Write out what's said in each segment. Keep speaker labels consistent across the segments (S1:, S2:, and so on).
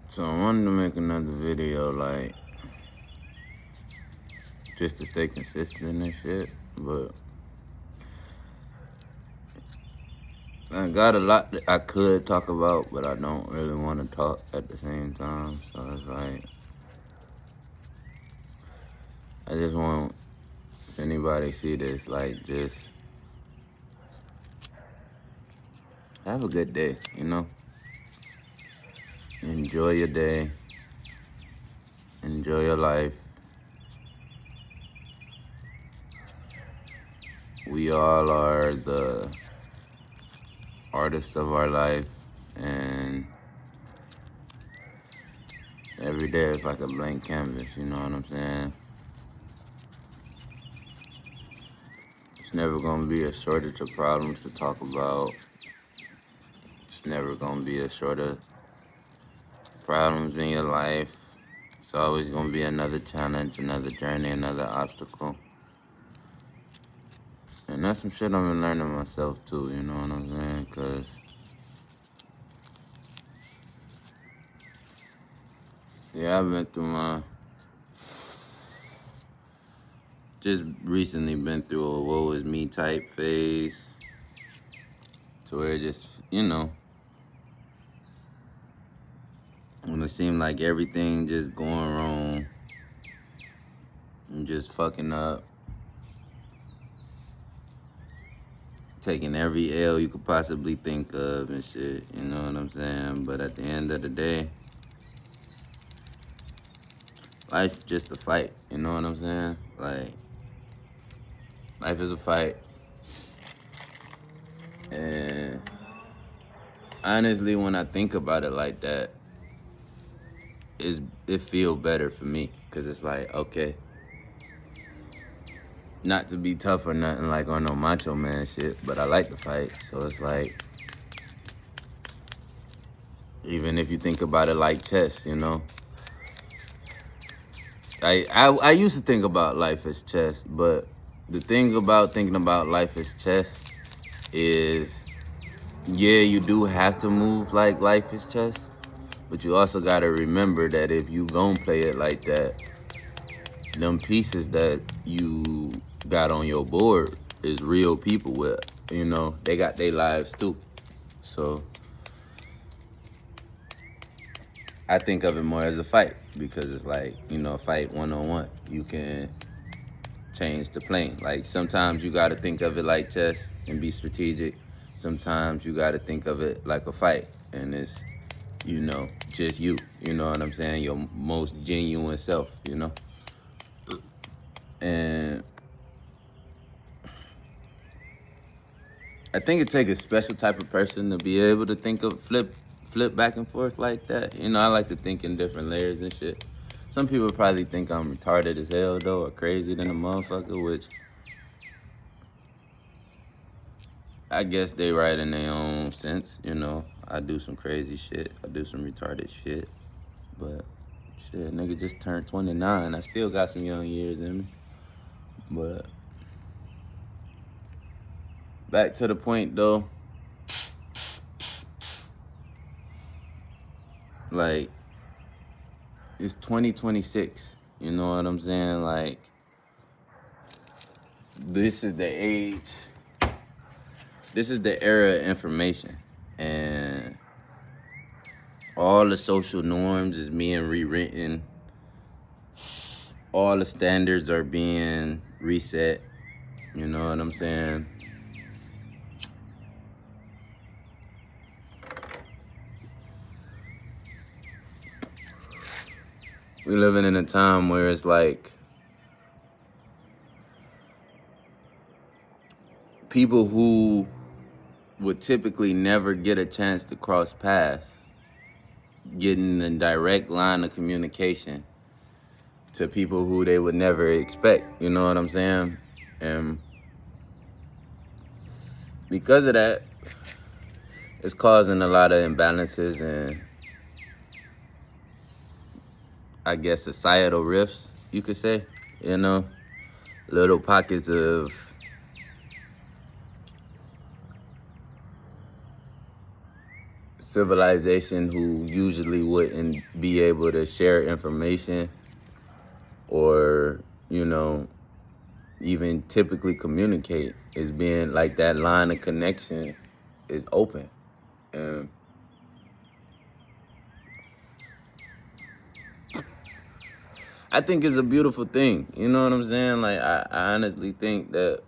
S1: So I wanted to make another video, like, just to stay consistent and shit, but I got a lot that I could talk about, but I don't really want to talk at the same time. So it's like, I just want, if anybody see this, like, just have a good day, you know? Enjoy your day. Enjoy your life. We all are the artists of our life, and every day is like a blank canvas, you know what I'm saying? It's never gonna be a shortage of problems to talk about. It's never gonna be a shortage of problems in your life. It's always gonna be another challenge, another journey, another obstacle. And that's some shit I've been learning myself too, you know what I'm saying? Cause yeah, I've been through just recently been through a woe is me type phase. To where it just, you know, when it seemed like everything just going wrong, I'm just fucking up, taking every L you could possibly think of and shit, you know what I'm saying? But at the end of the day, life's just a fight, you know what I'm saying? Like, life is a fight. And honestly, when I think about it like that, it feel better for me, because it's like, okay, not to be tough or nothing like on no macho man shit, but I like to fight. So it's like, even if you think about it like chess, you know, I used to think about life as chess, but the thing about thinking about life as chess is, yeah, you do have to move like life is chess, but you also got to remember that if you gon' play it like that, them pieces that you got on your board is real people with, you know, they got their lives too. So I think of it more as a fight, because it's like, you know, a fight one-on-one. You can change the plane. Like, sometimes you got to think of it like chess and be strategic. Sometimes you got to think of it like a fight, and it's, you know, just you know what I'm saying? Your most genuine self, you know? And I think it takes a special type of person to be able to think of flip back and forth like that. You know, I like to think in different layers and shit. Some people probably think I'm retarded as hell though, or crazy than a motherfucker, which I guess they right in their own sense, you know. I do some crazy shit. I do some retarded shit. But shit, nigga just turned 29. I still got some young years in me. But back to the point though. Like, it's 2026. You know what I'm saying? Like, this is the age. This is the era of information. And all the social norms is being rewritten. All the standards are being reset. You know what I'm saying? We living in a time where it's like people who would typically never get a chance to cross paths getting a direct line of communication to people who they would never expect, you know what I'm saying? And because of that, it's causing a lot of imbalances and, I guess, societal rifts, you could say, you know? Little pockets of civilization who usually wouldn't be able to share information or, even typically communicate, is being like that line of connection is open. And I think it's a beautiful thing. You know what I'm saying? Like, I honestly think that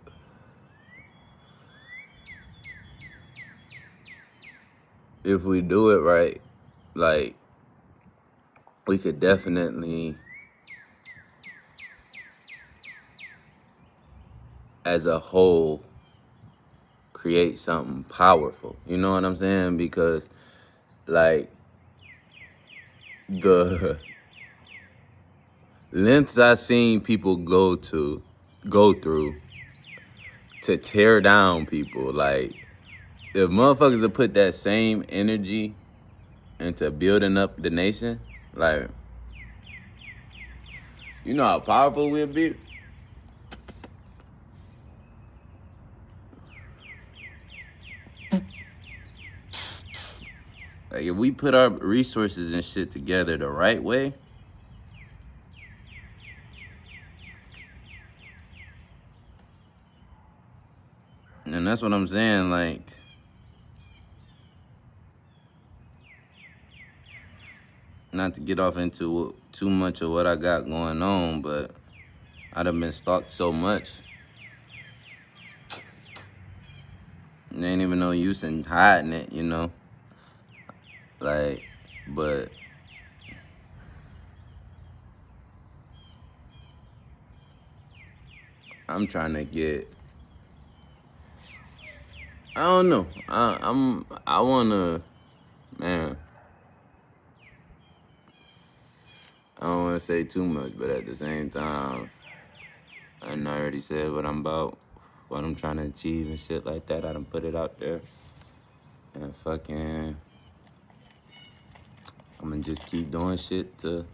S1: if we do it right, like, we could definitely, as a whole, create something powerful. You know what I'm saying? Because, like, the lengths I seen people go through to tear down people, like, if motherfuckers would put that same energy into building up the nation, like, you know how powerful we'll be? Like, if we put our resources and shit together the right way, and that's what I'm saying, like, not to get off into too much of what I got going on, but I done been stalked so much. There ain't even no use in hiding it, Like, but I'm trying to get, I don't know. I wanna, man, I don't wanna say too much, but at the same time, I done already said what I'm about, what I'm trying to achieve and shit like that. I done put it out there. And fucking, I'm gonna just keep doing shit till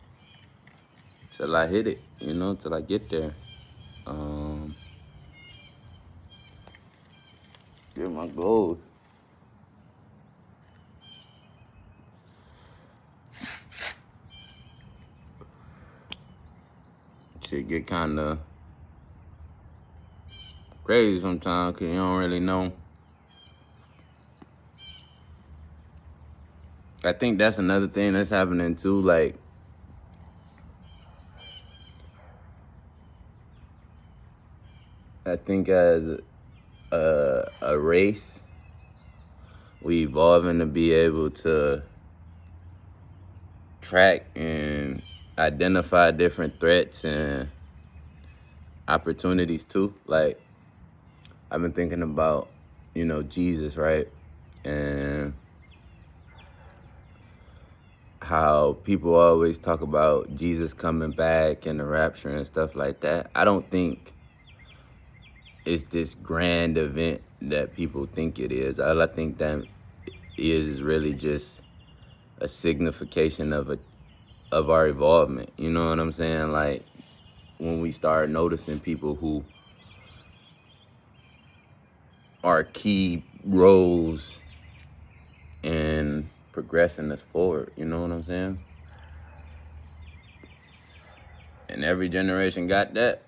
S1: I hit it, till I get there. Get my goals. Shit get kinda crazy sometimes because you don't really know. I think that's another thing that's happening too. Like, I think as a race, we evolving to be able to track and identify different threats and opportunities too. Like, I've been thinking about, Jesus, right? And how people always talk about Jesus coming back and the rapture and stuff like that. I don't think it's this grand event that people think it is. All I think that is really just a signification of our involvement. You know what I'm saying? Like, when we start noticing people who are key roles in progressing us forward. You know what I'm saying? And every generation got that.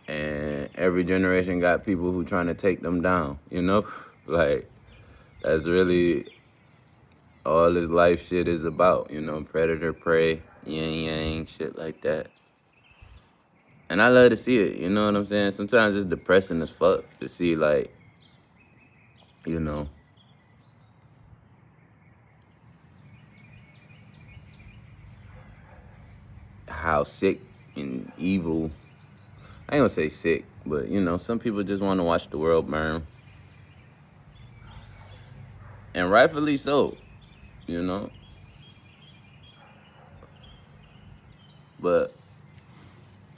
S1: And every generation got people who trying to take them down, Like, that's really all this life shit is about, predator, prey, yin yang, shit like that. And I love to see it, you know what I'm saying? Sometimes it's depressing as fuck to see, like, how sick and evil, I ain't gonna say sick, but, some people just want to watch the world burn. And rightfully so, But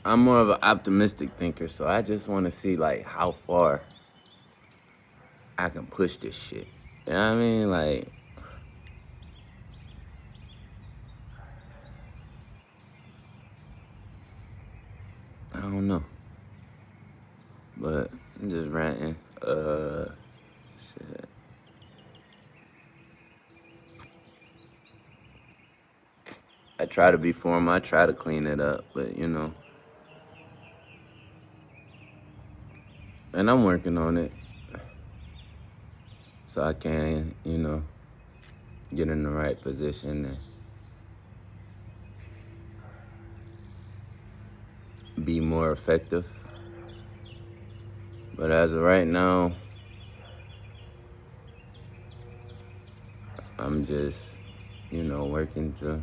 S1: I'm more of an optimistic thinker, so I just want to see, like, how far I can push this shit. You know what I mean? Like, I don't know. But I'm just ranting. Shit. try to be formal. I try to clean it up, but and I'm working on it so I can, get in the right position and be more effective. But as of right now, I'm just, working to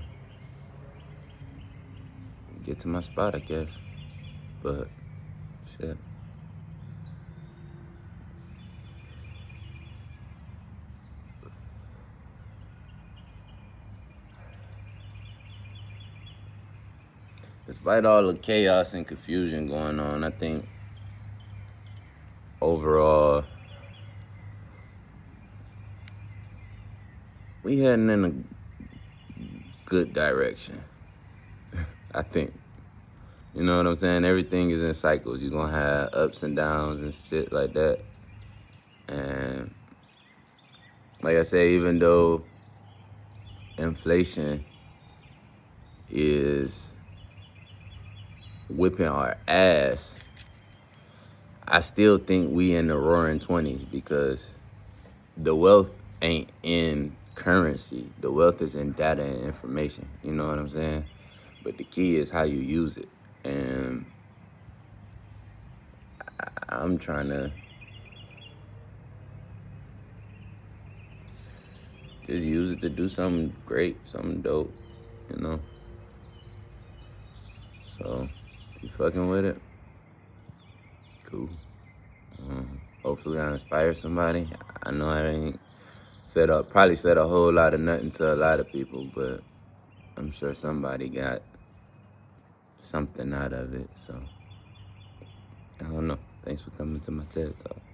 S1: get to my spot, I guess. But shit. Despite all the chaos and confusion going on, I think overall we heading in a good direction. I think. You know what I'm saying? Everything is in cycles. You're gonna have ups and downs and shit like that. And like I said, even though inflation is whipping our ass, I still think we in the roaring 20s because the wealth ain't in currency. The wealth is in data and information. You know what I'm saying? But the key is how you use it. And I'm trying to just use it to do something great, something dope, So, if you fucking with it, cool. Hopefully I inspire somebody. I know I ain't probably said a whole lot of nothing to a lot of people, but I'm sure somebody got something out of it, so I don't know. Thanks for coming to my TED Talk.